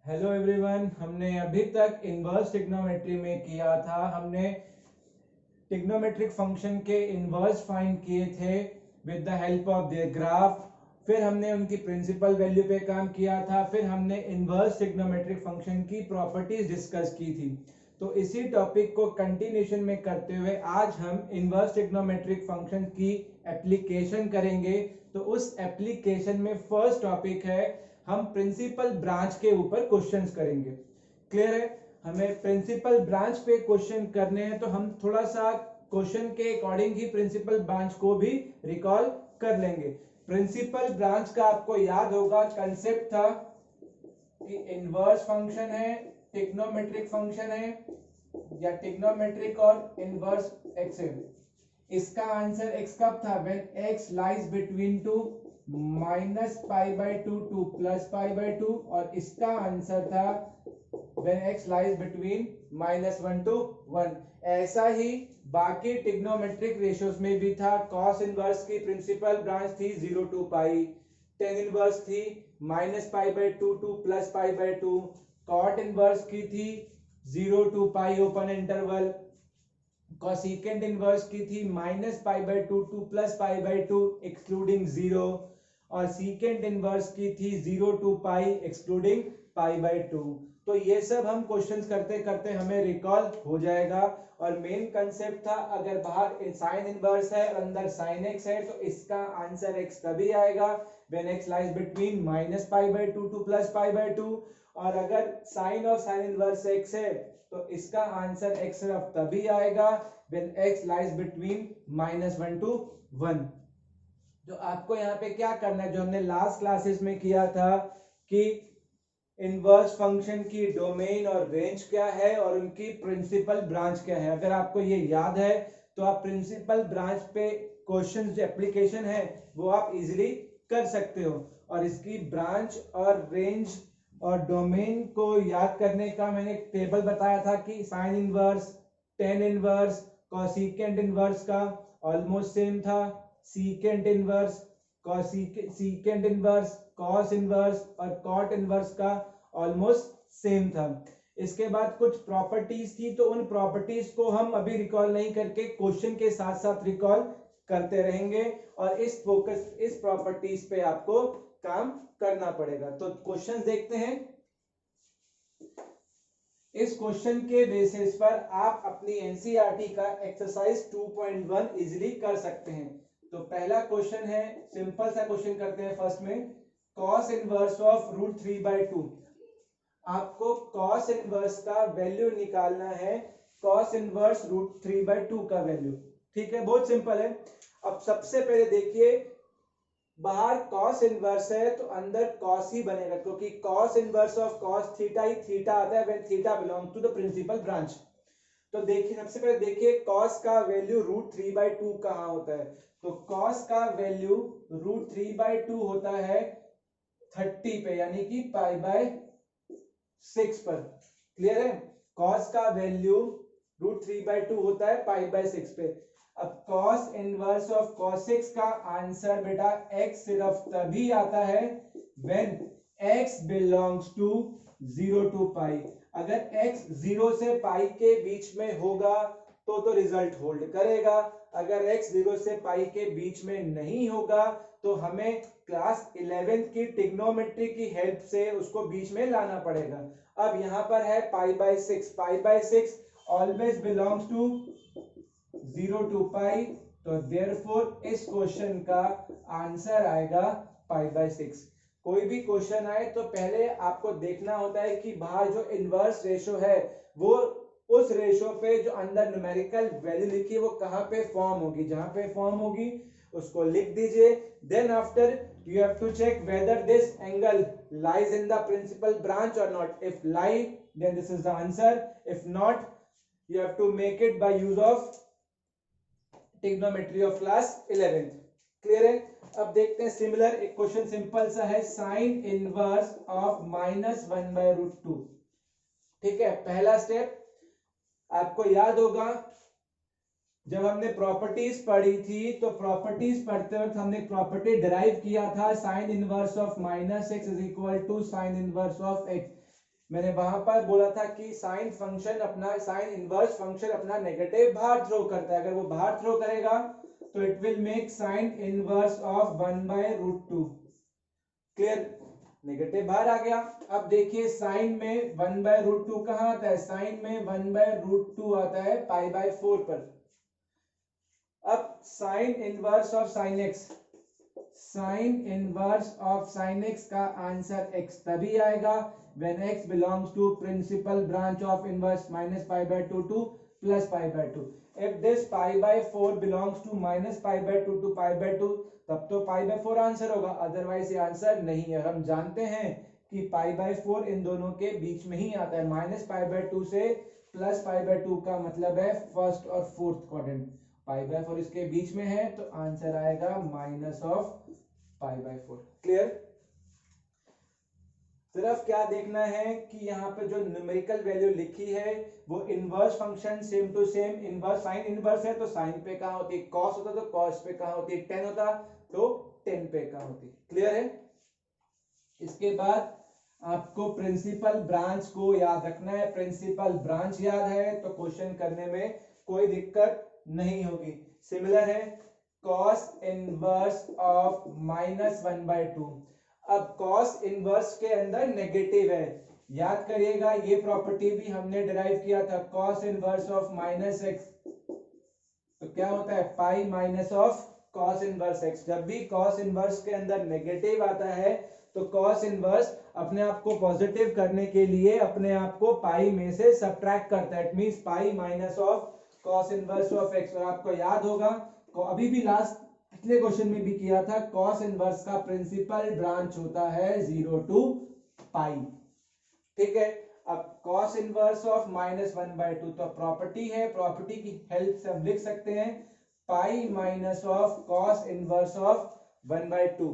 Hello everyone, हमने अभी तक इनवर्स ट्रिग्नोमेट्री में किया था। हमने ट्रिग्नोमेट्रिक फंक्शन के इनवर्स फाइंड किए थे with the help of their graph. फिर हमने उनकी प्रिंसिपल वैल्यू पे काम किया था। फिर हमने इनवर्स ट्रिग्नोमेट्रिक फंक्शन की प्रॉपर्टीज डिस्कस की थी। तो इसी टॉपिक को कंटिन्यूशन में करते हुए आज हम इनवर्स ट्रिग्नोमेट्रिक फंक्शन की एप्लीकेशन करेंगे। तो उस एप्लीकेशन में फर्स्ट टॉपिक है, हम प्रिंसिपल ब्रांच के ऊपर क्वेश्चंस करेंगे। क्लियर है? हमें प्रिंसिपल ब्रांच पे क्वेश्चन करने हैं, तो हम थोड़ा सा क्वेश्चन के अकॉर्डिंग ही प्रिंसिपल ब्रांच को भी रिकॉल कर लेंगे। प्रिंसिपल ब्रांच का आपको याद होगा कंसेप्ट था कि इनवर्स फंक्शन है, ट्रिग्नोमेट्रिक फंक्शन है या ट्रिग्नोमेट्रिक और इनवर्स एक्स है। इसका आंसर x कब था? When x lies between to -π/2 to +π/2, और इसका आंसर था when x lies between -1 to 1। ऐसा ही बाकी ट्रिग्नोमेट्रिक रेशियोज में भी था। cos इनवर्स की प्रिंसिपल ब्रांच थी 0 to π, tan इनवर्स थी -π/2 to +π/2, cot इनवर्स की थी 0 to π open interval, cosecant inverse की थी -π/2 to +π/2 एक्सक्लूडिंग 0, और secant इनवर्स की थी 0 to π एक्सक्लूडिंग π/2। तो ये सब हम क्वेश्चंस करते करते हमें रिकॉल हो जाएगा। और मेन कंसेप्ट था, अगर बाहर साइन इनवर्स है और अंदर साइन एक्स है, तो इसका आंसर एक्स तभी आएगा when x lies between -π/2 to +π/2, और अगर sine of sine inverse x है तो इसका आंसर एक्स सिर्फ तभी आएगा when x lies between -1 to 1। तो आपको यहाँ पे क्या करना है, जो हमने लास्ट क्लासेस में किया था कि इनवर्स फंक्शन की डोमेन और रेंज क्या है और उनकी प्रिंसिपल ब्रांच क्या है। अगर आपको ये याद है तो आप प्रिंसिपल ब्रांच पे क्वेश्चन जो एप्लीकेशन है वो आप इजीली कर सकते हो। और इसकी ब्रांच और रेंज और डोमेन को याद करने का मैंने एक टेबल बताया था कि sign inverse, tan inverse, cosecant inverse का ऑलमोस्ट सेम था, secant inverse, secant inverse, cos inverse और कॉट इनवर्स का ऑलमोस्ट सेम था। इसके बाद कुछ प्रॉपर्टीज थी, तो उन प्रॉपर्टीज को हम अभी रिकॉल नहीं करके क्वेश्चन के साथ साथ रिकॉल करते रहेंगे, और इस प्रॉपर्टीज पे आपको काम करना पड़ेगा। तो क्वेश्चन देखते हैं। इस क्वेश्चन के बेसिस पर आप अपनी एनसीईआरटी का एक्सरसाइज 2.1 इजीली कर सकते हैं। तो पहला क्वेश्चन है, सिंपल सा क्वेश्चन करते हैं। फर्स्ट में cos इनवर्स ऑफ √3/2। आपको cos इनवर्स का वैल्यू निकालना है, cos इनवर्स √3/2 का वैल्यू। ठीक है, बहुत सिंपल है। अब सबसे पहले देखिए, बाहर cos इनवर्स है तो अंदर cos ही बनेगा, क्योंकि cos inverse of cos theta ही थीटा आता है when theta belong to the principal branch. तो देखिए, सबसे पहले देखिए cos का वैल्यू √3/2 कहाँ होता है। तो cos का वैल्यू √3/2 होता है 30 पे, यानी कि π/6 पर। क्लियर है? cos का वैल्यू √3/2 होता है π/6 पे। अब cos इनवर्स ऑफ cos6 का आंसर बेटा x सिर्फ तभी आता है when x belongs to 0 to π। अगर x 0 से π के बीच में होगा तो रिजल्ट होल्ड करेगा। अगर x 0 से π के बीच में नहीं होगा तो हमें क्लास 11 की ट्रिग्नोमेट्री की हेल्प से उसको बीच में लाना पड़ेगा। अब यहाँ पर है π/6 ऑलवेज बिलोंग्स टू 0 to π, तो देयरफॉर इस क्वेश्चन का आंसर आएगा π/6। कोई भी क्वेश्चन आए तो पहले आपको देखना होता है कि बाहर जो इनवर्स रेशो है वो उस रेशो पे जो अंदर न्यूमेरिकल वैल्यू लिखी है वो कहाँ पे फॉर्म होगी। जहां पे फॉर्म होगी उसको लिख दीजिए। Then after you have to check whether this angle lies in the principal branch or not. If lie, then this is the answer. If not, you have to make it by use of trigonometry of class 11th। Clear है? अब देखते हैं similar एक question, simple सा है, sign inverse of -1/√2। ठीक है, पहला स्टेप आपको याद होगा जब हमने प्रॉपर्टीज पढ़ी थी, तो प्रॉपर्टीज पढ़ते वक्त हमने प्रॉपर्टी डिराइव किया था, sine inverse of -x is equal to sine inverse of x। मैंने वहां पर बोला था कि साइन फंक्शन अपना साइन इनवर्स फंक्शन अपना नेगेटिव बाहर थ्रो करता है। अगर वो बाहर थ्रो करेगा तो it will make sine inverse of 1/√2। Clear, negative बाहर आ गया। अब देखिए साइन में 1/√2 कहां आता है, साइन में 1/√2 आता है π/4 पर। अब sign inverse of sine x, sign inverse of sine x का आंसर x तभी आएगा when x belongs to principal branch of inverse -π/2 to +π/2। if this π/4 belongs to -π/2 to π/2 तब तो π/4 आंसर होगा, अदरवाइज ये आंसर नहीं है। हम जानते हैं कि π/4 इन दोनों के बीच में ही आता है, -π/2 से +π/2 का मतलब है फर्स्ट और फोर्थ क्वाड्रेंट। π/4 इसके बीच में है तो आंसर आएगा -π/4। क्लियर। सिर्फ क्या देखना है कि यहाँ पे जो न्यूमेरिकल वैल्यू लिखी है वो inverse function same to same, inverse sine inverse है तो साइन पे कहाँ होती है, कॉस होता तो कॉस पे कहाँ होती है, टेन होता तो टेन पे कहाँ होती है। क्लियर है। इसके बाद आपको प्रिंसिपल ब्रांच को याद रखना है। प्रिंसिपल ब्रांच याद है तो क्वेश्चन करने में कोई दिक्कत नहीं होगी। सिमिलर है कॉस इनवर्स ऑफ -1/2। अब कॉस इनवर्स के अंदर नेगेटिव है, याद करिएगा ये प्रॉपर्टी भी हमने डिराइव किया था। कॉस इनवर्स ऑफ -x तो क्या होता है pi minus of cos inverse x। जब भी कॉस इनवर्स के अंदर नेगेटिव आता है तो कॉस इनवर्स अपने आप को पॉजिटिव करने के लिए अपने आप को पाई में से सब्ट्रैक्ट करता है। It means pi minus of cos inverse of x। और आपको याद होगा अभी भी लास्ट पिछले क्वेश्चन में भी किया था, कॉस इनवर्स का प्रिंसिपल ब्रांच होता है 0 to पाई। ठीक है। अब कॉस इनवर्स ऑफ -1/2 तो प्रॉपर्टी है, प्रॉपर्टी की हेल्प से हम लिख सकते हैं pi minus of cos inverse of 1/2।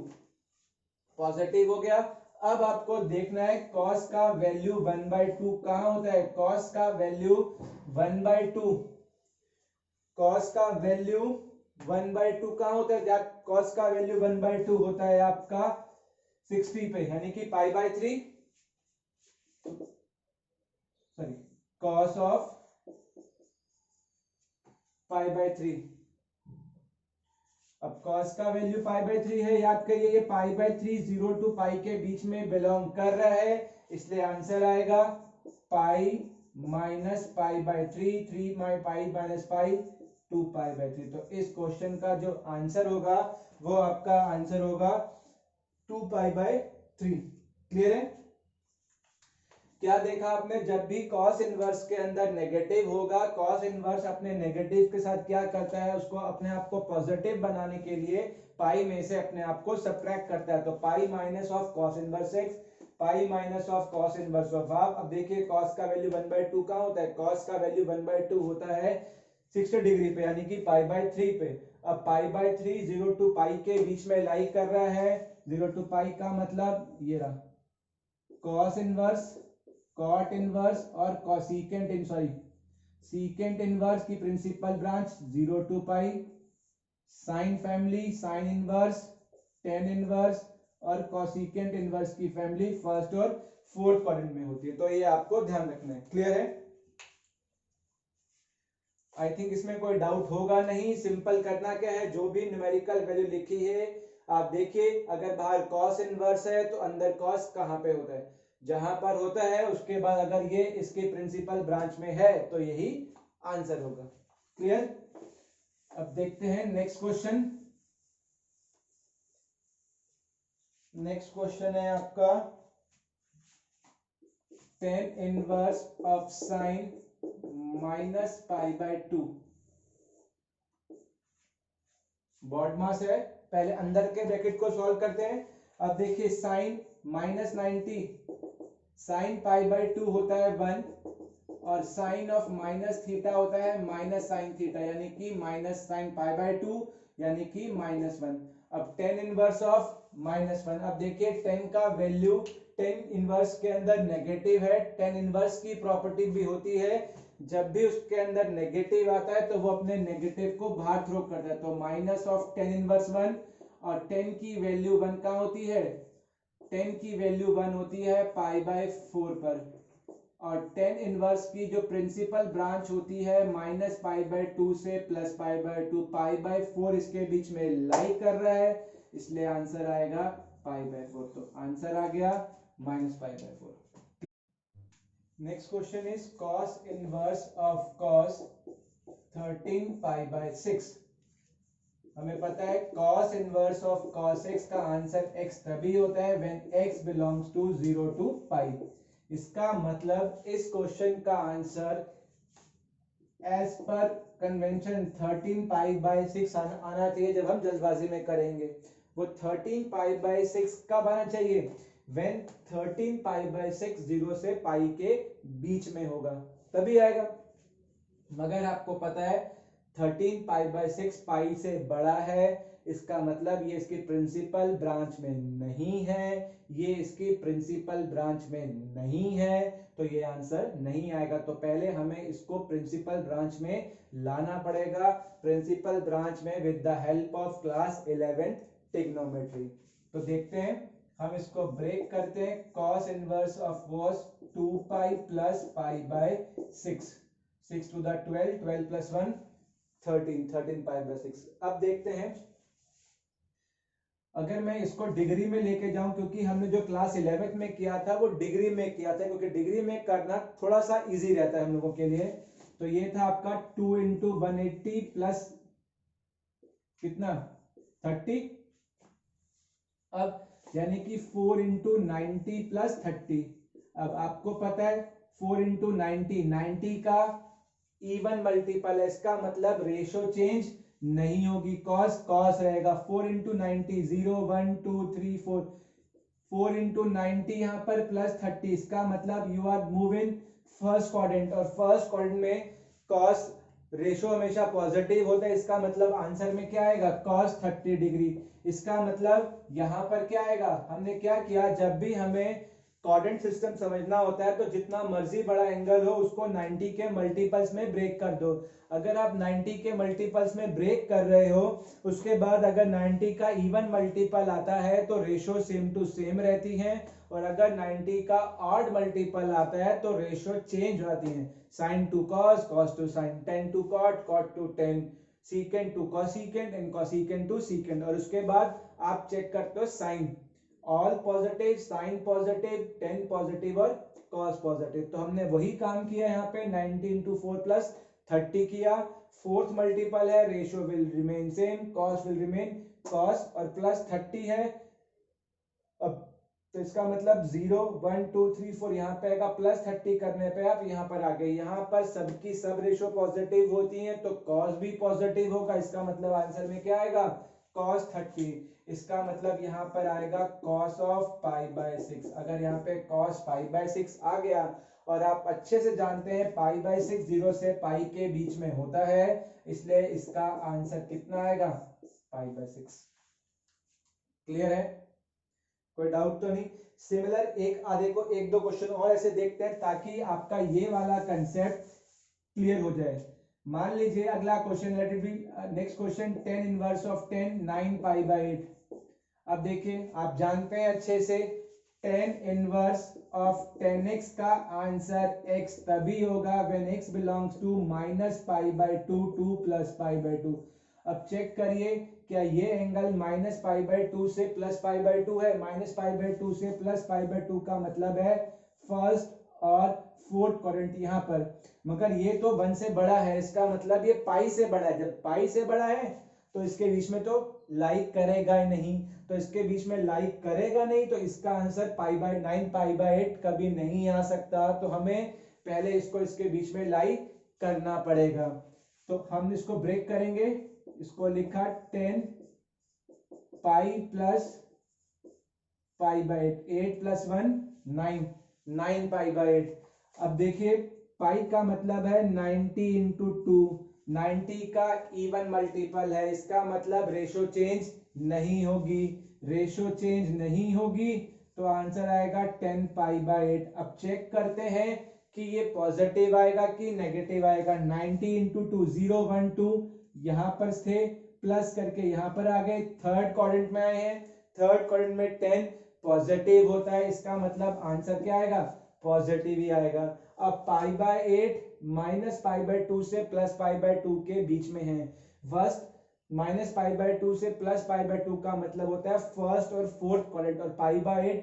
Positive हो गया। अब आपको देखना है कॉस का वैल्यू 1/2 कहां होता है, कॉस का वैल्यू 1/2, कॉस का वैल्यू 1/2 कहां होता है, कॉस का वैल्यू 1/2 होता है आपका 60 पे, यानी कि π/3 सॉरी कॉस ऑफ π/3। अब कॉस का वैल्यू π/3 है, याद करिए ये π/3 0 to पाई के बीच में बिलोंग कर रहा है, इसलिए आंसर आएगा pi minus π/3, 3 pi minus pi 2 π/3। तो इस क्वेश्चन का जो आंसर होगा वो आपका आंसर होगा 2 π/3। क्लियर है। क्या देखा आपने, जब भी कॉस इनवर्स के अंदर नेगेटिव होगा, कॉस इनवर्स अपने नेगेटिव के साथ क्या करता है, उसको अपने आप को पॉजिटिव बनाने के लिए पाई में से अपने आप को सब्ट्रैक्ट करता है। तो pi minus of cos inverse x, pi minus of cos inverse of half. अब देखिए कॉस का वैल्यू 1/2 कहां होता है, कॉस का वैल्यू 1/2 होता है 60 डिग्री पे, यानी कि π/3 पे। अब π/3 0 to पाई के बीच में लाई कर रहा है, 0 to पाई का मतलब ये रहा कॉस इनवर्स, कॉट इनवर्स और cosecant in sorry secant inverse की principal branch 0 to pi, sine family sine inverse, tan inverse और कॉसिकेंट इनवर्स की फैमिली फर्स्ट और फोर्थ क्वाड्रेंट में होती है। तो ये आपको ध्यान रखना है। क्लियर है। आई थिंक इसमें कोई डाउट होगा नहीं। सिंपल करना क्या है, जो भी न्यूमेरिकल वैल्यू लिखी है आप देखिए, अगर बाहर कॉस इनवर्स है तो अंदर कॉस कहां पे होता है, जहां पर होता है उसके बाद अगर ये इसके प्रिंसिपल ब्रांच में है तो यही आंसर होगा। क्लियर। अब देखते हैं नेक्स्ट क्वेश्चन। नेक्स्ट क्वेश्चन है आपका tan inverse of sine -π/2। BODMAS है, पहले अंदर के ब्रैकेट को सॉल्व करते हैं। अब देखिए साइन -90, साइन π/2 होता है 1 और साइन ऑफ माइनस थीटा होता है माइनस साइन थीटा, यानी कि माइनस साइन π/2 यानी कि -1। अब टेन इनवर्स ऑफ -1, अब देखिए टेन का वैल्यू टेन इनवर्स के अंदर नेगेटिव है। टेन इनवर्स की प्रॉपर्टी भी होती है जब भी उसके अंदर नेगेटिव आता है तो वो अपने नेगेटिव को बाहर थ्रो करता है। तो माइनस ऑफ टेन इनवर्स 1 और टेन की वैल्यू 1 कहां होती है, 10 की वैल्यू 1 होती है पाई बाय 4 पर, और 10 इनवर्स की जो प्रिंसिपल ब्रांच होती है माइनस पाई बाय 2 से plus pi by 2, pi by 4 इसके बीच में लाई कर रहा है, इसलिए आंसर आएगा पाई बाय 4। तो आंसर आ गया minus pi by 4। Next question is cos inverse of cos 13 pi by 6। हमें पता है cos inverse of cos x का आंसर x तभी होता है when x belongs to 0 to pi. इसका मतलब इस क्वेश्चन का answer as per convention 13 pi by 6 आना चाहिए जब हम जल्दबाजी में करेंगे। वो 13 पाई बाय 6 कब आना चाहिए? व्हेन 13 पाई बाय 6 0 से पाई के बीच में होगा तभी आएगा। मगर आपको पता है 13 पाई बाय 6 पाई से बड़ा है, इसका मतलब ये इसकी प्रिंसिपल ब्रांच में नहीं है, ये इसकी प्रिंसिपल ब्रांच में नहीं है, तो ये आंसर नहीं आएगा। तो पहले हमें इसको प्रिंसिपल ब्रांच में लाना पड़ेगा, प्रिंसिपल ब्रांच में with the help of class 11 trigonometry. तो देखते हैं, हम इसको ब्रेक करते हैं। cos inverse of cos 2 pi plus pi by 6, 6 to the 12, 12 plus 1 13, 13 pi by 6। अब देखते हैं अगर मैं इसको डिग्री में लेके जाऊं, क्योंकि हमने जो क्लास 11th में किया था वो डिग्री में किया था, क्योंकि डिग्री में करना थोड़ा सा इजी रहता है हम लोगों के लिए। तो ये था आपका 2 इंटू 180 प्लस कितना 30, अब यानी कि 4 इंटू 90 प्लस 30। अब आपको पता है 4 इंटू 90 का इवन मल्टीपल है, इसका मतलब रेशो चेंज नहीं होगी, कॉस कॉस रहेगा। 4 इंटू 90 0 1 2 3 4, 4 इंटू 90 यहाँ पर प्लस 30, इसका मतलब you are moving first quadrant, और फर्स्ट क्वाड्रेंट में कॉस रेशो हमेशा पॉजिटिव होता है, इसका मतलब आंसर में क्या आएगा cos 30 डिग्री। इसका मतलब यहाँ पर क्या आएगा, हमने क्या किया, जब भी हमें क्वाड्रेंट सिस्टम समझना होता है तो जितना मर्जी बड़ा एंगल हो उसको 90 के मल्टीपल्स में ब्रेक कर दो। अगर आप 90 के मल्टीपल्स में ब्रेक कर रहे हो, उसके बाद अगर 90 का इवन मल्टीपल आता है तो रेशो सेम टू सेम रहती है, और अगर 90 का ऑड मल्टीपल आता है तो रेशो चेंज होती है। sin to cos, cos to sin, tan to cot, cot to tan, secant to cosecant and cosecant to secant। और उसके बाद आप चेक करते हो sine, all positive, sine positive, tan positive और cos पॉजिटिव। तो हमने वही काम किया यहाँ पे, 90 इंटू 4 प्लस 30 किया, फोर्थ मल्टीपल है, ratio will remain same, cos will remain cos, और प्लस 30 है। अब तो इसका मतलब 0 1 2 3 4 यहाँ पे आएगा, प्लस 30 करने पे आप यहाँ पर आ गए, यहाँ पर सबकी सब रेशो पॉजिटिव होती हैं तो cos भी पॉजिटिव होगा, इसका मतलब आंसर में क्या आएगा cos 30। इसका मतलब यहाँ पर आएगा cos ऑफ पाई बाय 6। अगर यहाँ पे cos पाई बाय 6 आ गया, और आप अच्छे से जानते हैं पाई बाय 6 0 से पाई के बीच में होता है, इसलिए इसका आंसर कितना आएगा पाई बाय 6। क्लियर है, कोई डाउट तो नहीं? सिमिलर एक आधे को एक दो क्वेश्चन और ऐसे देखते हैं ताकि आपका ये वाला कंसेप्ट क्लियर हो जाए। मान लीजिए अगला question, let it be next question, 10 inverse of 10 9 pi by 8। अब देखिए आप जानते हैं अच्छे से 10 इनवर्स ऑफ 10x का आंसर x तभी होगा when x belongs to minus pi by 2 2 plus pi by 2। अब चेक करिए क्या ये एंगल माइनस पाई बाय 2 से प्लस पाई बाय 2 है? माइनस पाई बाय 2 से प्लस पाई बाय 2 का मतलब है फर्स्ट और फोर्थ क्वाड्रेंट यहाँ पर, मगर ये तो 1 से बड़ा है, इसका मतलब ये पाई से बड़ा है। जब पाई से बड़ा है तो इसके बीच में तो लाइक करेगा ही नहीं, तो इसके बीच में लाइक करेगा नहीं, तो इसका answer pi by 9 pi by 8 कभी नहीं आ सकता। तो हमें पहले इसको इसके बीच में लाइक करना पड़ेगा। तो हम इसको ब्रेक करेंगे, इसको लिखा 10 पाई plus pi bye 8, 8 plus 1 9, 9 pi by 8। अब देखिए पाई का मतलब है 90 इंटू 2, 90 का इवन मल्टीपल है, इसका मतलब रेशो चेंज नहीं होगी, रेशो चेंज नहीं होगी, तो आंसर आएगा 10 पाई बाय 8। अब चेक करते हैं कि ये पॉजिटिव आएगा कि नेगेटिव आएगा। 90 इंटू 2 0 1 2 यहाँ पर थे, प्लस करके यहाँ पर आ गए, थर्ड क्वाड्रेंट में आए हैं, थर्ड क्वाड्रेंट में 10 पॉजिटिव होता है, इसका मतलब आंसर क्या आएगा, पॉजिटिव ही आएगा। अब π/8 -π/2 से +π/2 के बीच में है। फर्स्ट -π/2 से +π/2 का मतलब होता है फर्स्ट और फोर्थ क्वाड्रेंट, और π/8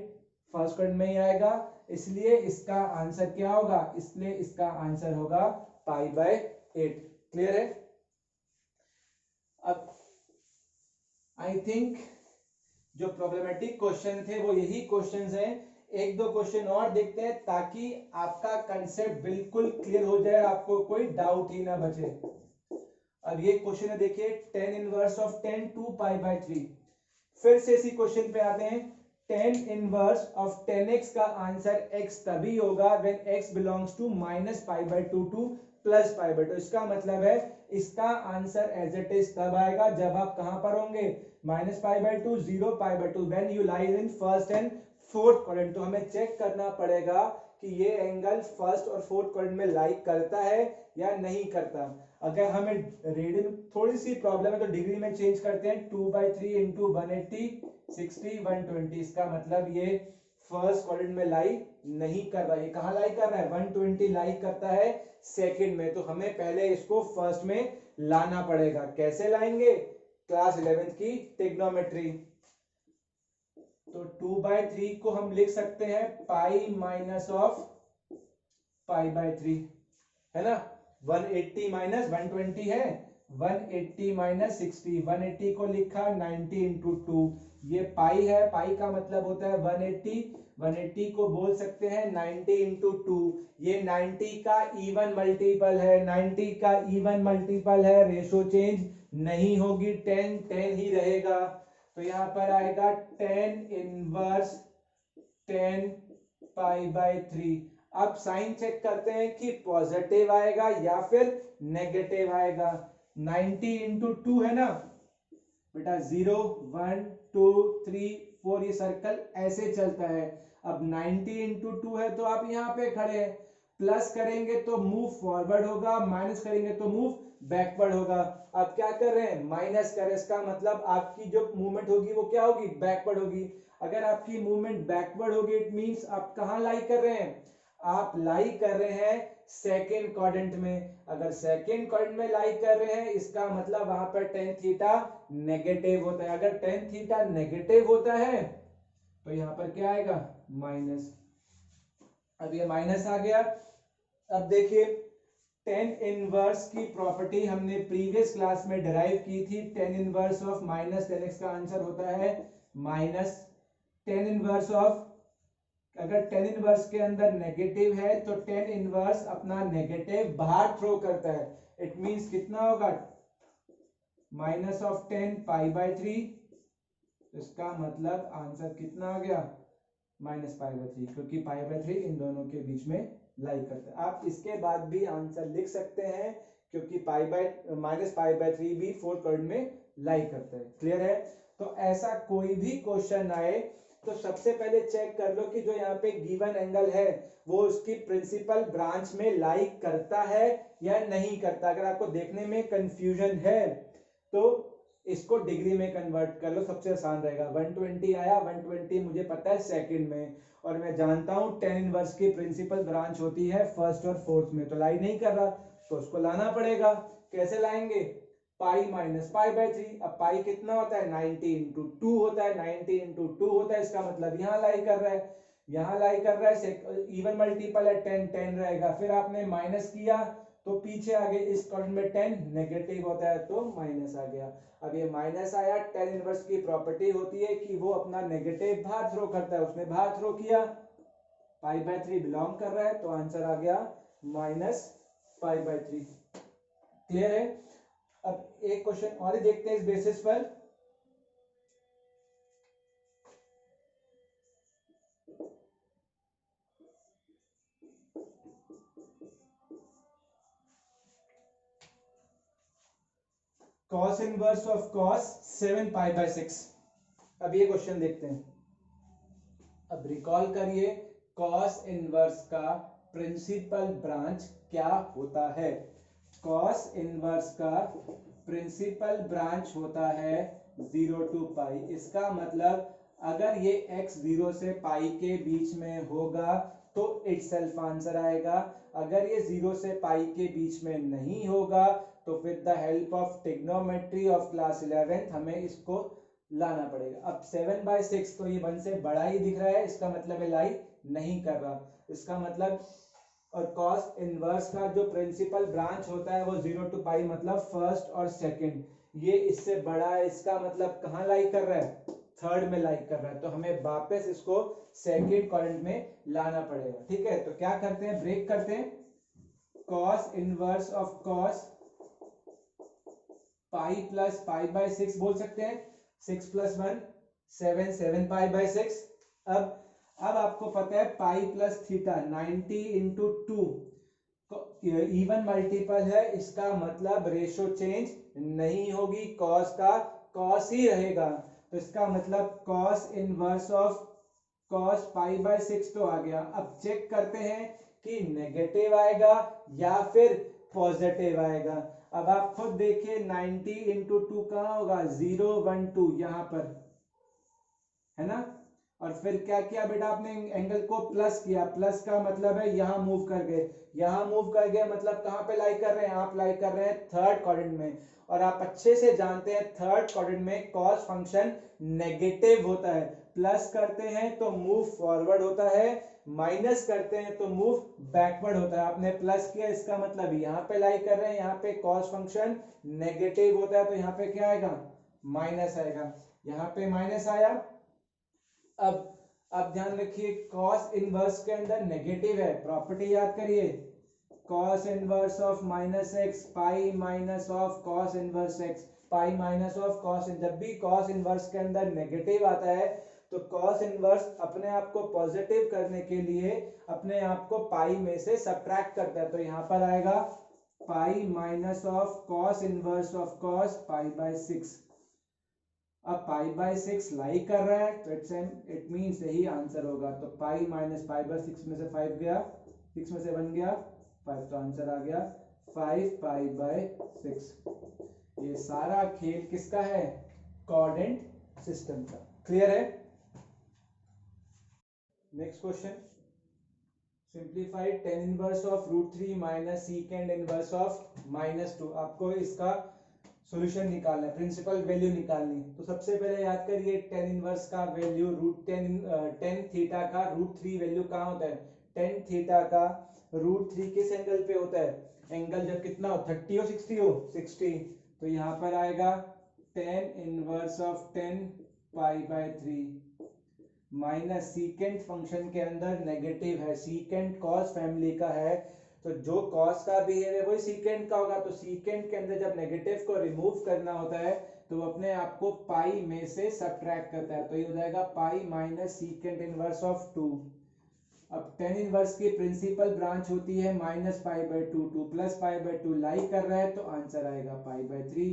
फर्स्ट क्वाड्रेंट में ही आएगा, इसलिए इसका आंसर क्या होगा, इसलिए इसका आंसर होगा π/8। क्लियर है? अब आई थिंक जो प्रॉब्लमेटिक क्वेश्चन थे वो यही क्वेश्चंस हैं। एक दो क्वेश्चन और देखते हैं ताकि आपका कंसेप्ट बिल्कुल क्लियर हो जाए, आपको कोई डाउट ही ना बचे। अब ये क्वेश्चन है, देखिए tan इनवर्स ऑफ 10 2π/3। फिर से इसी क्वेश्चन पे आते हैं। tan इनवर्स ऑफ 10x का आंसर x तभी होगा when x belongs to -π/2 to +π/2। इसका मतलब है इसका आंसर एज इट इज तब आएगा जब आप कहां पर होंगे, -π/2 0π/2 when you lies in first and fourth quadrant. तो हमें चेक करना पड़ेगा कि ये एंगल फर्स्ट और फोर्थ क्वाड्रेंट में लाइक करता है या नहीं करता। अगर हमें रेडियन में थोड़ी सी प्रॉब्लम है तो डिग्री में चेंज करते हैं, 2/3 इंटू 180 60 120। इसका मतलब ये फर्स्ट क्वाड्रेंट में लाई नहीं कर रहा है। ये कहां लाई कर रहा है, 120 लाई करता है सेकंड में। तो हमें पहले इसको फर्स्ट में लाना पड़ेगा। कैसे लाएंगे, क्लास 11th की ट्रिग्नोमेट्री। तो 2/3 को हम लिख सकते हैं पाई माइनस ऑफ π/3, है ना। 180 माइनस 120 है, 180 माइनस 60, 180 को लिखा 90 इंटू 2। ये पाई है, पाई का मतलब होता है 180, 180 को बोल सकते हैं 90 इंटू 2। ये 90 का इवन मल्टीपल है, 90 का इवन मल्टीपल है, रेशो चेंज नहीं होगी, 10 10 ही रहेगा। तो यहां पर आएगा tan इनवर्स 10 π/3। अब साइन चेक करते हैं कि पॉजिटिव आएगा या फिर नेगेटिव आएगा। 90 इंटू 2 है ना बेटा, 0 1 2 3 4, ये सर्कल ऐसे चलता है। अब 90 इंटू 2 है तो आप यहाँ पे खड़े हैं, प्लस करेंगे तो मूव फॉरवर्ड होगा, माइनस करेंगे तो मूव बैकवर्ड होगा। अब क्या कर रहे हैं, माइनस कर रहे हैं, इसका मतलब आपकी जो मूवमेंट होगी वो क्या होगी, बैकवर्ड होगी। अगर आपकी मूवमेंट बैकवर्ड होगी इट मींस आप कहां लाई कर रहे हैं, आप लाई कर रहे हैं सेकेंड क्वाड्रेंट में। अगर सेकेंड क्वाड्रेंट में लाई कर रहे हैं इसका मतलब वहां पर tan थीटा नेगेटिव होता है। अगर tan थीटा नेगेटिव होता है तो यहां पर क्या आएगा, माइनस। अब ये माइनस आ गया। अब देखिए tan इनवर्स की प्रॉपर्टी हमने प्रीवियस क्लास में डिराइव की थी। tan इनवर्स ऑफ -10x का आंसर होता है माइनस tan इनवर्स ऑफ, अगर tan इनवर्स के अंदर नेगेटिव है तो tan इनवर्स अपना नेगेटिव बाहर थ्रो करता है। इट मींस कितना होगा, -10 π/3। इसका मतलब आंसर कितना आ गया, -π/3, क्योंकि π/3 इन दोनों के बीच में लाई करता है। आप इसके बाद भी आंसर लिख सकते हैं क्योंकि -π/3 भी फोर्थ क्वाड्रेंट में लाई करता है। क्लियर है? तो ऐसा कोई भी क्वेश्चन आए तो सबसे पहले चेक कर लो कि जो यहाँ पे गिवन एंगल है वो उसकी प्रिंसिपल ब्रांच में लाई करता है या नहीं करता। अगर आपको देखने में कंफ्यूजन है तो इसको डिग्री में कन्वर्ट कर लो, सबसे आसान रहेगा। 120 आया, 120 मुझे पता है सेकंड में, और मैं जानता हूं tan इनवर्स की प्रिंसिपल ब्रांच होती है फर्स्ट और फोर्थ में, तो लाई नहीं कर रहा तो उसको लाना पड़ेगा। कैसे लाएंगे, पाई माइनस π/3। अब पाई कितना होता है, 90 इंटू 2 होता है, 90 इंटू 2 होता है, इसका मतलब यहाँ लाई कर रहा है, यहाँ लाई कर रहा है, इवन मल्टीपल है, 10 10 रहेगा। फिर आपने माइनस किया तो पीछे आगे इस क्वाड्रेंट में 10 नेगेटिव होता है तो माइनस आ गया। अब ये माइनस आया, tan इनवर्स की प्रॉपर्टी होती है कि वो अपना नेगेटिव बाहर थ्रो करता है, उसने बाहर थ्रो किया, π/3 बिलोंग कर रहा है तो आंसर आ गया -π/3। क्लियर है? अब एक क्वेश्चन और ही देखते हैं इस बेसिस पर। cos inverse of cos 7π/6। अब ये क्वेश्चन देखते हैं। अब रिकॉल करिए, cos इनवर्स का प्रिंसिपल ब्रांच क्या होता है। cos इनवर्स का प्रिंसिपल ब्रांच होता है 0 to π। इसका मतलब अगर ये x 0 से पाई के बीच में होगा तो इटसेल्फ आंसर आएगा। अगर ये 0 से पाई के बीच में नहीं होगा तो with the help of trigonometry of class 11th हमें इसको लाना पड़ेगा। अब 7/6 तो ये 1 से बड़ा ही दिख रहा है, इसका मतलब लाई नहीं कर रहा, इसका मतलब। और कॉस इनवर्स का जो प्रिंसिपल ब्रांच होता है वो 0 to पाई मतलब फर्स्ट और सेकंड, ये इससे बड़ा है, इसका मतलब कहाँ लाई कर रहा है, थर्ड में लाइक कर रहा है। तो हमें वापस इसको सेकंड क्वाड्रेंट में लाना पड़ेगा। ठीक है, तो क्या करते हैं, ब्रेक करते हैं। Cos inverse of cos pi plus pi by 6 बोल सकते हैं। 6 + 1 7, 7 पाई बाय 6। अब आपको पता है pi plus theta 90 into 2 even multiple है, इसका मतलब रेशो चेंज नहीं होगी, कॉस का कॉस ही रहेगा। तो इसका मतलब cos inverse of cos pi by 6 तो आ गया। अब चेक करते हैं कि नेगेटिव आएगा या फिर पॉजिटिव आएगा। अब आप खुद देखिए 90 इंटू 2 कहाँ होगा, 0 1 2 यहाँ पर है ना। और फिर क्या किया बेटा आपने, एंगल को प्लस किया, प्लस का मतलब है यहां मूव कर गए, यहां मूव कर गए मतलब कहां पे लाई कर रहे हैं, आप लाई कर रहे हैं थर्ड क्वाड्रेंट में। और आप अच्छे से जानते हैं थर्ड क्वाड्रेंट में कॉस फंक्शन नेगेटिव होता है, प्लस करते हैं तो मूव फॉरवर्ड होता है, माइनस करते हैं तो मूव बैकवर्ड होता है। आपने प्लस किया, इसका मतलब यहाँ पे लाई कर रहे हैं, यहाँ पे कॉस फंक्शन नेगेटिव होता है, तो यहाँ पे क्या आएगा, माइनस आएगा, यहाँ पे माइनस आया। अब ध्यान रखिए कॉस इनवर्स के अंदर नेगेटिव है, प्रॉपर्टी याद करिए, cos inverse of -x pi minus of cos inverse x, pi minus of cos. जब भी कॉस इनवर्स के अंदर नेगेटिव आता है तो कॉस इनवर्स अपने आप को पॉजिटिव करने के लिए अपने आप को पाई में से सब्ट्रैक्ट करता है, तो यहां पर आएगा pi minus of cos inverse of cos pi by 6। अब पाई बाय 6 लाई कर रहा है तो इट मींस यही आंसर होगा। तो पाई माइनस पाई बाय 6 में से 5 गया, 6 में से 1 गया 5, तो आंसर आ गया 5 पाई बाय 6। ये सारा खेल किसका है, कोऑर्डिनेट सिस्टम का। क्लियर है। Next question, simplified tan inverse of √3 minus सीकेंड inverse of -2। आपको इसका सॉल्यूशन निकालना है, प्रिंसिपल वैल्यू निकालनी। तो सबसे पहले याद करिए tan इनवर्स का वैल्यू tan थीटा का √3 वैल्यू कहाँ होता है, tan थीटा का √3 किस एंगल पे होता है, एंगल जब कितना हो 30 हो 60 हो 60, तो यहाँ पर आएगा tan inverse of 10 pi by 3 minus secant function के अंदर नेगेटिव है, सीकेंट कॉस फैमिली का है, तो जो कॉस का भी है वही सीकेंट का होगा। तो सीकेंट के अंदर जब नेगेटिव को रिमूव करना होता है तो अपने आप को पाई में से सब्ट्रैक्ट करता है, तो ये हो जाएगा pi minus secant inverse of 2। अब tan इनवर्स की प्रिंसिपल ब्रांच होती है -π/2, 2 + π/2 लाई कर रहा है तो आंसर आएगा π/3।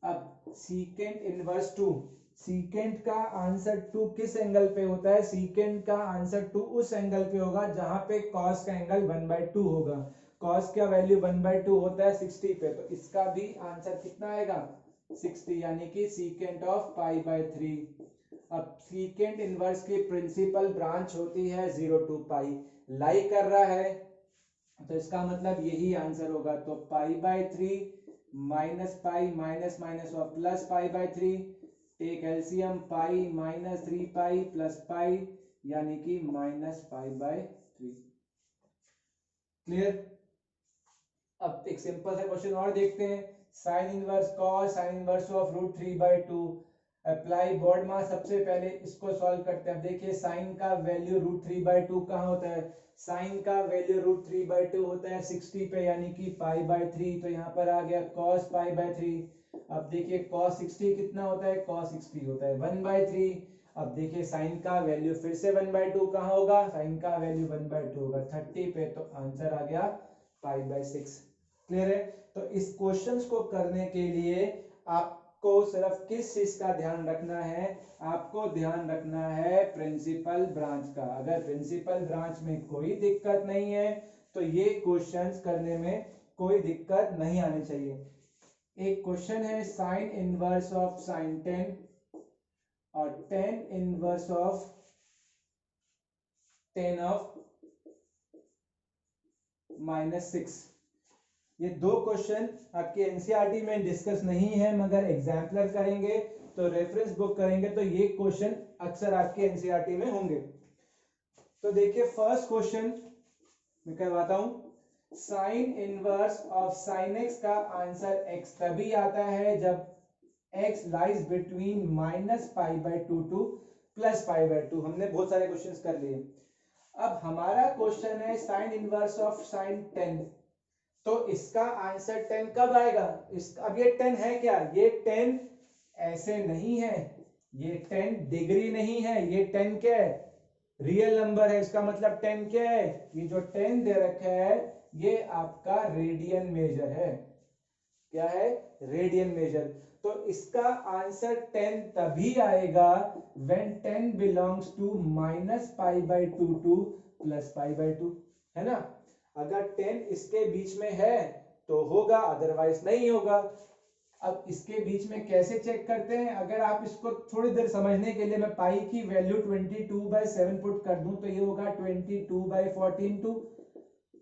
अब सीकेंट इनवर्स 2, सीकेंट का आंसर 2 किस एंगल पे होता है, सीकेंट का आंसर 2 उस एंगल पे होगा जहां पे कॉस का एंगल 1/2 होगा। कॉस का वैल्यू 1/2 होता है 60 पे, तो इसका भी आंसर कितना आएगा 60, यानी कि सीकेंट ऑफ π/3। अब सीकेंट इनवर्स की प्रिंसिपल ब्रांच होती है 0 to पाई, लाई कर रहा है तो इसका मतलब यही आंसर होगा। तो π/3 माइनस पाई माइनस माइनस और प्लस π/3, टेक एलसीएम पाई -3 पाई प्लस पाई यानी कि -π/3। क्लियर। अब एक सिंपल सा क्वेश्चन और देखते हैं, sine inverse cos sine inverse of √3/2 apply BODMAS. सबसे पहले इसको सॉल्व करते हैं। देखिए साइन का वैल्यू √3/2 कहाँ होता है, साइन का वैल्यू √3/2 होता है 60 पे यानी कि π/3, तो यहाँ पर आ गया cos π/3। अब देखिए cos 60 कितना होता है, cos 60 होता है 1/3। अब देखिए साइन का वैल्यू फिर से 1/2 कहाँ होगा, साइन का वैल्यू 1/2 होगा 30 पे, तो आंसर आ गया π/6। क्लियर है। तो इस क्वेश्चंस को करने के लिए आपको सिर्फ किस चीज का ध्यान रखना है, आपको ध्यान रखना है प्रिंसिपल ब्रांच का। अगर प्रिंसिपल ब्रांच में कोई दिक्कत नहीं है तो ये क्वेश्चंस करने में कोई दिक्कत नहीं आनी चाहिए। एक क्वेश्चन है साइन इनवर्स ऑफ साइन 10 और tan inverse of tan of -6। ये दो क्वेश्चन आपके एनसीईआरटी में डिस्कस नहीं है, मगर एग्जाम्पलर करेंगे तो रेफरेंस बुक करेंगे तो ये क्वेश्चन अक्सर आपके एनसीईआरटी में होंगे। तो देखिए फर्स्ट क्वेश्चन मैं करवाता हूं, sign inverse of sine x का आंसर x तभी आता है जब x लाइज बिटवीन -π/2 टू +π/2। हमने बहुत सारे क्वेश्चंस कर लिए। अब हमारा क्वेश्चन है साइन इनवर्स ऑफ साइन 10, तो इसका आंसर 10 कब आएगा? अब ये 10 है क्या? ये 10 ऐसे नहीं है, ये 10 डिग्री नहीं है, ये 10 क्या है? रियल नंबर है। इसका मतलब 10 क्या है? ये जो 10 दे रखा है ये आपका रेडियन मेजर है। क्या है? Radian major. तो इसका आंसर 10 तभी आएगा when 10 belongs to -π/2 to +π/2, है ना? अगर 10 इसके बीच में है तो होगा, अदरवाइज नहीं होगा। अब इसके बीच में कैसे चेक करते हैं? अगर आप इसको थोड़ी देर समझने के लिए मैं पाई की वैल्यू 22/7 पुट कर दूं तो ये होगा 22/14 टू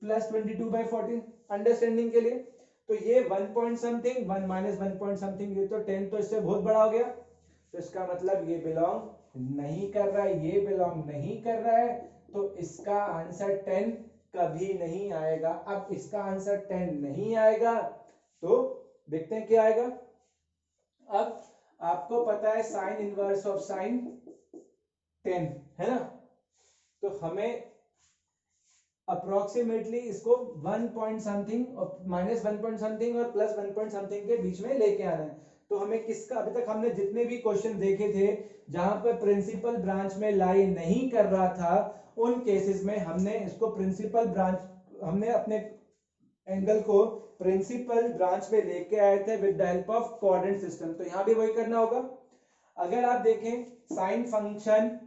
+22/14, अंडरस्टैंडिंग के लिए। तो ये 1 पॉइंट समथिंग 1 - 1 पॉइंट समथिंग, ये तो 10 तो इससे बहुत बड़ा हो गया। तो इसका मतलब ये बिलोंग नहीं कर रहा है, ये बिलोंग नहीं कर रहा है, तो इसका आंसर 10 कभी नहीं आएगा। अब इसका आंसर 10 नहीं आएगा तो देखते हैं क्या आएगा। अब आपको पता है साइन इनवर्स ऑफ साइन 10 है ना, तो हमें अप्रोक्सीमेटली इसको 1 पॉइंट समथिंग और -1 पॉइंट समथिंग और +1 पॉइंट समथिंग के बीच में लेके आना है। तो हमें किसका, अभी तक हमने जितने भी क्वेश्चन देखे थे जहां पर प्रिंसिपल ब्रांच में लाई नहीं कर रहा था, उन केसेस में हमने इसको प्रिंसिपल ब्रांच, हमने अपने एंगल को प्रिंसिपल ब्रांच में लेके आए थे with the help of coordinate system. तो यहां भी वही करना होगा। अगर आप देखें sine function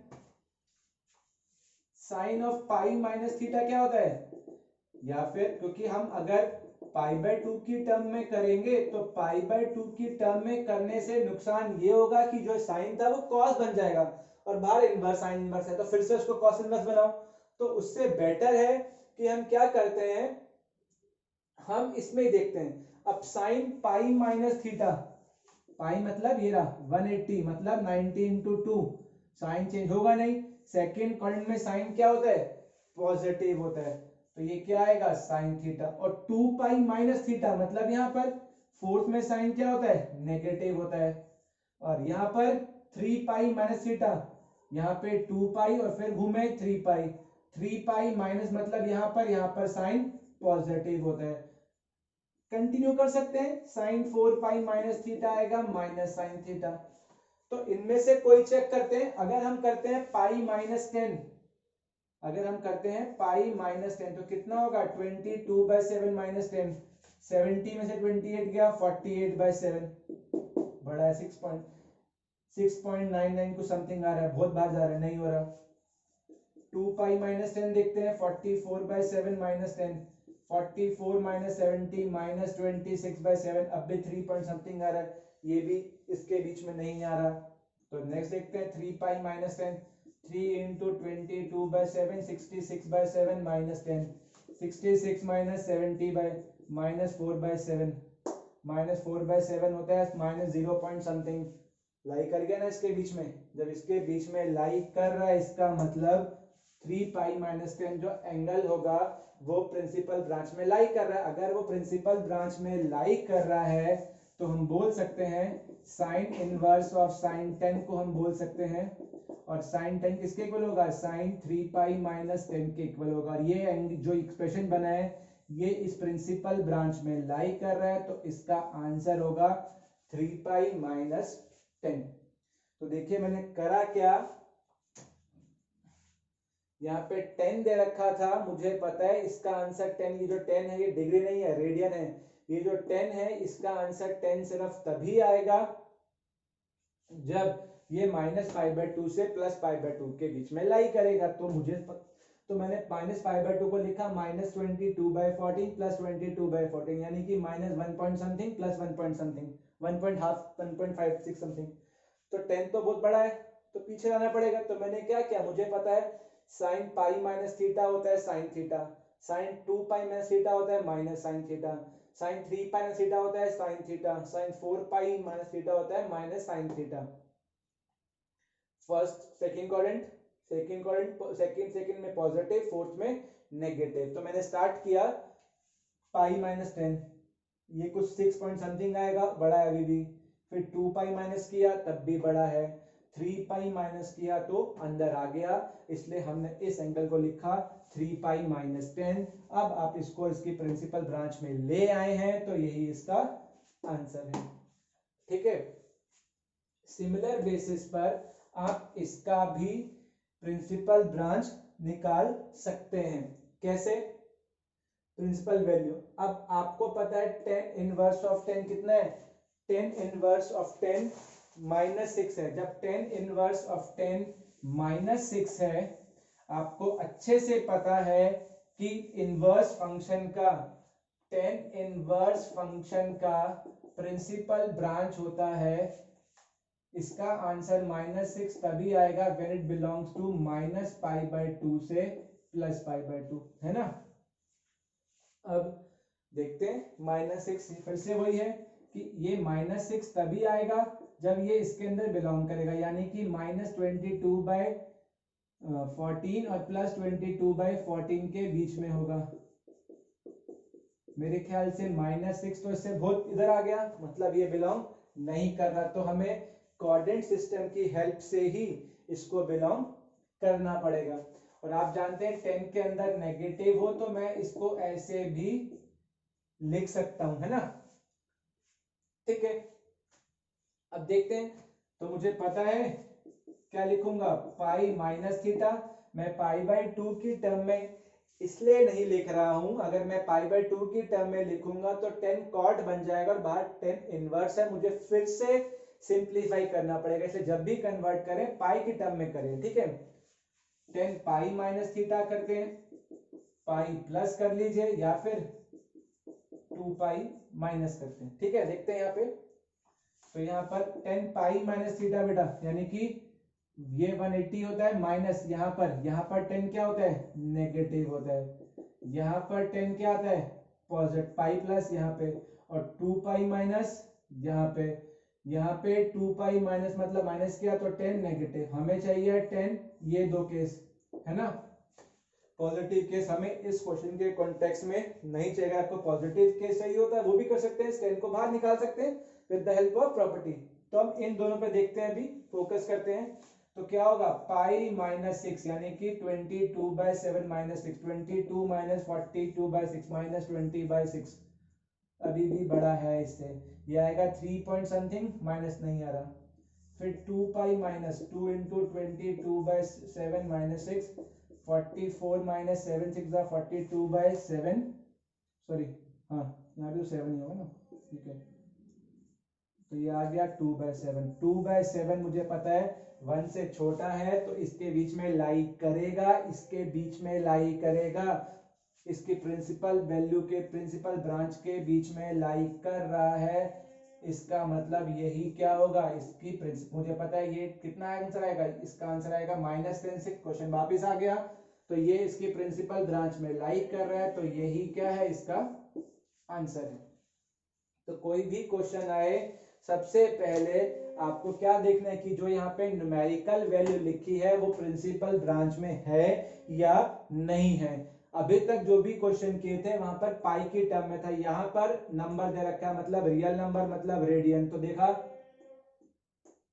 sine of pi minus theta क्या होता है, या फिर क्योंकि हम अगर π/2 की टर्म में करेंगे तो π/2 की टर्म में करने से नुकसान ये होगा कि जो साइन था वो कॉस बन जाएगा, और बाहर इनवर्स साइन इनवर्स है तो फिर से उसको कॉस इनवर्स बनाओ। तो उससे बेटर है कि हम क्या करते हैं, हम इसमें ही देखते हैं। अब साइन पाई माइनस थीटा, पाई मतलब ये रहा 180 मतलब 90 इंटू 2, साइन चेंज होगा नहीं। सेकेंड क्वाड्रेंट में साइन क्या होता है? पॉजिटिव होता है, तो ये क्या आएगा? Sine theta. और 2 पाई माइनस थीटा मतलब यहाँ पर फोर्थ में साइन क्या होता है? नेगेटिव होता है। और यहाँ पर 3 पाई माइनस थीटा, यहाँ पे 2 पाई और फिर घूमे 3 पाई, 3 पाई माइनस मतलब यहाँ पर साइन पॉजिटिव होता है। कंटिन्यू कर सकते हैं, साइन 4 पाई माइनस थीटा आएगा माइनस साइन थीटा। तो इनमें से कोई चेक करते हैं। अगर हम करते हैं पाई -10, अगर हम करते हैं पाई -10 तो कितना होगा? 22/7 - 10, 70 में से 28 गया, 48/7 बड़ा है 6.99 को समथिंग आ रहा है, बहुत बाहर जा रहा है, नहीं हो रहा। 2 पाई -10 देखते हैं, 44/7 - 10, 44 - 70 -26/7, अब भी 3 पॉइंट समथिंग आ रहा है, ये भी इसके बीच में नहीं आ रहा। तो नेक्स्ट देखते हैं 3 पाई -10, 3 into 22/7 66/7 -10, 66 - 70 -4/7, -4/7 होता है -0 पॉइंट समथिंग, लाई कर गया ना इसके बीच में। जब इसके बीच में लाई कर रहा है इसका मतलब 3 पाई -10 जो एंगल होगा वो प्रिंसिपल ब्रांच में लाई कर रहा है। अगर वो प्रिंसिपल ब्रांच में लाई कर रहा है तो हम बोल सकते हैं साइन इनवर्स ऑफ साइन 10 को हम बोल सकते हैं, और साइन 10 किसके इक्वल होगा? साइन 3 पाई -10 के इक्वल होगा। और ये जो एक्सप्रेशन बना है ये इस प्रिंसिपल ब्रांच में लाई कर रहा है, तो इसका आंसर होगा 3 पाई -10। तो देखिए मैंने करा क्या, यहाँ पे 10 दे रखा था, मुझे पता है इसका आंसर 10, ये जो 10 है ये डिग्री नहीं है, रेडियन है। ये जो 10 है इसका आंसर 10 सिर्फ तभी आएगा जब ये -π/2 से +π/2 के बीच में लाई करेगा। तो मैंने -π/2 को लिखा -22/14 +22/14, यानी कि -1 point something +1 point something, 1.5 1.56 something. तो 10 तो बहुत बड़ा है, तो पीछे आना पड़ेगा। तो मैंने क्या किया, मुझे पता है साइन पाई माइनस थीटा होता है sine theta, sine 2 pi minus theta होता है minus sine theta, sine 3 pi minus theta होता है sine theta, sine 4 pi minus theta होता है minus sine theta. First second quadrant, second में पॉजिटिव, फोर्थ में नेगेटिव। तो मैंने स्टार्ट किया पाई माइनस 10, ये कुछ 6 पॉइंट समथिंग आएगा, बड़ा है अभी भी। फिर 2 पाई माइनस किया तब भी बड़ा है, 3 पाई माइनस किया तो अंदर आ गया, इसलिए हमने इस एंगल को लिखा 3 पाई माइनस 10। अब आप इसको इसकी प्रिंसिपल ब्रांच में ले आए हैं तो यही इसका आंसर है। ठीक है, सिमिलर बेसिस पर आप इसका भी प्रिंसिपल ब्रांच निकाल सकते हैं। कैसे? प्रिंसिपल वैल्यू, अब आपको पता है 10 इनवर्स ऑफ 10 कितना है, 10 इनवर्स ऑफ 10 माइनस 6 है। जब 10 इनवर्स ऑफ 10 माइनस 6 है, आपको अच्छे से पता है कि इनवर्स फंक्शन का 10 इनवर्स फंक्शन का प्रिंसिपल ब्रांच होता है, इसका आंसर माइनस 6 तभी आएगा when it belongs to minus pi by 2 से प्लस पाई बाय 2, है ना। अब देखते हैं माइनस 6, फिर से वही है कि ये माइनस 6 तभी आएगा जब ये इसके अंदर बिलोंग करेगा, यानी कि माइनस 22 बाय 14 और प्लस 22 बाय 14 के बीच में होगा। मेरे ख्याल से माइनस 6 तो इससे बहुत इधर आ गया, मतलब ये बिलोंग नहीं कर रहा। तो हमें कोऑर्डिनेट सिस्टम की हेल्प से ही इसको बिलोंग करना पड़ेगा। और आप जानते हैं 10 के अंदर नेगेटिव हो तो मैं इसको ऐसे भी लिख सकता हूं, है ना। ठीक है, अब देखते हैं। तो मुझे पता है क्या लिखूंगा, पाई माइनस थीटा। मैं पाई बाय 2 की टर्म में इसलिए नहीं लिख रहा हूं, अगर मैं पाई बाय 2 की टर्म में लिखूंगा तो 10 कॉट बन जाएगा और बाहर 10 इनवर्स है, मुझे फिर से सिंप्लीफाई करना पड़ेगा। इसलिए जब भी कन्वर्ट करें पाई की टर्म में करें। ठीक है, 10 पाई माइनस थीटा करते हैं, पाई प्लस कर लीजिए या फिर 2 पाई माइनस करते हैं। ठीक है, देखते हैं यहाँ पे। तो यहाँ पर 10 पाई माइनस थीटा बेटा, यानी कि ये 180 होता है माइनस, यहाँ पर 10 क्या होता है, नेगेटिव होता है। यहाँ पर 10 क्या आता है, पॉजिटिव, पाई प्लस यहाँ पे, और 2 पाई माइनस यहाँ पे 2 पाई माइनस मतलब माइनस किया तो 10 नेगेटिव। हमें चाहिए 10, ये दो केस है ना, पॉजिटिव केस हमें इस क्वेश्चन के कॉन्टेक्स्ट में नहीं चाहिए। आपको पॉजिटिव केस चाहिए होता है वो भी कर सकते हैं, इस 10 को बाहर निकाल सकते हैं with the help of property. तो हम इन दोनों पे देखते हैं, अभी फोकस करते हैं। तो क्या होगा, पाई माइनस 6 यानी कि 22 by 7 minus 6, 22 minus 42 by 6 minus 20 by 6, अभी भी बड़ा है इससे, ये आएगा 3 पॉइंट समथिंग, माइनस नहीं आ रहा। फिर 2 pi minus 2 into 22 by 7 minus 6, 44 minus 7 6 42 by 7, sorry हाँ यहाँ भी तो 7 ही होगा ना। ठीक है, तो ये आ गया 2 बाय 7। 2 बाय 7 मुझे पता है 1 से छोटा है तो इसके बीच में लाई करेगा, इसके बीच में लाई करेगा, इसकी प्रिंसिपल वैल्यू के प्रिंसिपल ब्रांच के बीच में लाई कर रहा है। इसका मतलब यही क्या होगा, इसकी मुझे पता है ये कितना आंसर आएगा, इसका आंसर आएगा माइनस 10 से। क्वेश्चन वापिस आ गया, तो ये इसकी प्रिंसिपल ब्रांच में लाई कर रहा है, तो यही क्या है, इसका आंसर है। तो कोई भी क्वेश्चन आए सबसे पहले आपको क्या देखना है कि जो यहाँ पे न्यूमेरिकल वैल्यू लिखी है वो प्रिंसिपल ब्रांच में है या नहीं है। अभी तक जो भी क्वेश्चन किए थे वहां पर पाई की टर्म में था, यहाँ पर नंबर दे रखा है मतलब रियल नंबर मतलब रेडियन। तो देखा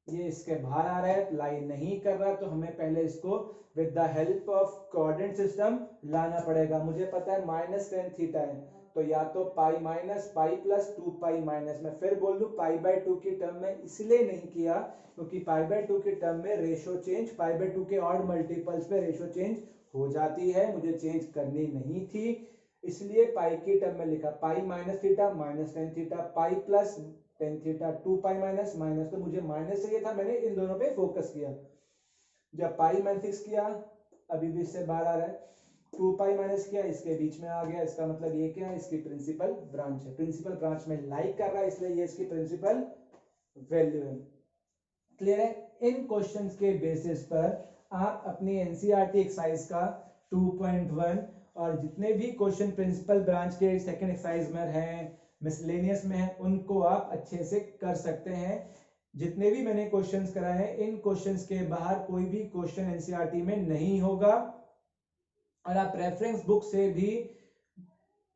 ये इसके बाहर आ रहा है, लाई नहीं कर रहा, तो हमें पहले इसको with the help of coordinate system लाना पड़ेगा। मुझे पता है माइनस 10 थीटा है, तो या तो pi minus pi plus 2 pi minus, मैं फिर बोल दूं पाई बाय 2 की टर्म में इसलिए नहीं किया क्योंकि पाई बाय 2 की टर्म में रेशो चेंज, पाई बाय 2 के ऑड मल्टीपल्स पे रेशो चेंज हो जाती है, मुझे चेंज करनी नहीं थी, इसलिए पाई की टर्म में लिखा। पाई minus theta minus 10 theta, pi plus 10 theta, 2 pi minus minus, तो मुझे माइनस चाहिए था, मैंने इन दोनों पे फोकस किया। जब पाई माइनस किया, अभी भी इससे बाहर आ रहा है, 2 पाई माइनस किया, इसके बीच में आ गया, इसका मतलब ये क्या है, इसकी प्रिंसिपल ब्रांच है, प्रिंसिपल ब्रांच में लाई कर रहा है, इसलिए ये इसकी प्रिंसिपल वैल्यू है। क्लियर है? इन क्वेश्चंस के बेसिस पर आप अपनी एनसीईआरटी एक्सरसाइज का 2.1 और जितने भी क्वेश्चन प्रिंसिपल ब्रांच के सेकंड एक्सरसाइज में हैं, मिसलेनियस में हैं, उनको आप अच्छे से कर सकते हैं। जितने भी मैंने क्वेश्चंस कराए हैं, इन क्वेश्चंस के बाहर कोई भी क्वेश्चन एनसीईआरटी में नहीं होगा और आप रेफरेंस बुक से भी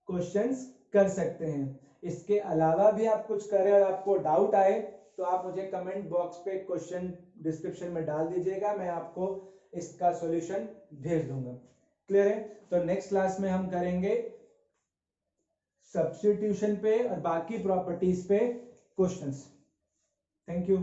क्वेश्चंस कर सकते हैं। इसके अलावा भी आप कुछ करें और आपको डाउट आए तो आप मुझे कमेंट बॉक्स पे क्वेश्चन डिस्क्रिप्शन में डाल दीजिएगा, मैं आपको इसका सॉल्यूशन भेज दूंगा। क्लियर है? तो नेक्स्ट क्लास में हम करेंगे सब्स्टिट्यूशन पे और बाकी प्रॉपर्टीज पे क्वेश्चंस। Thank you.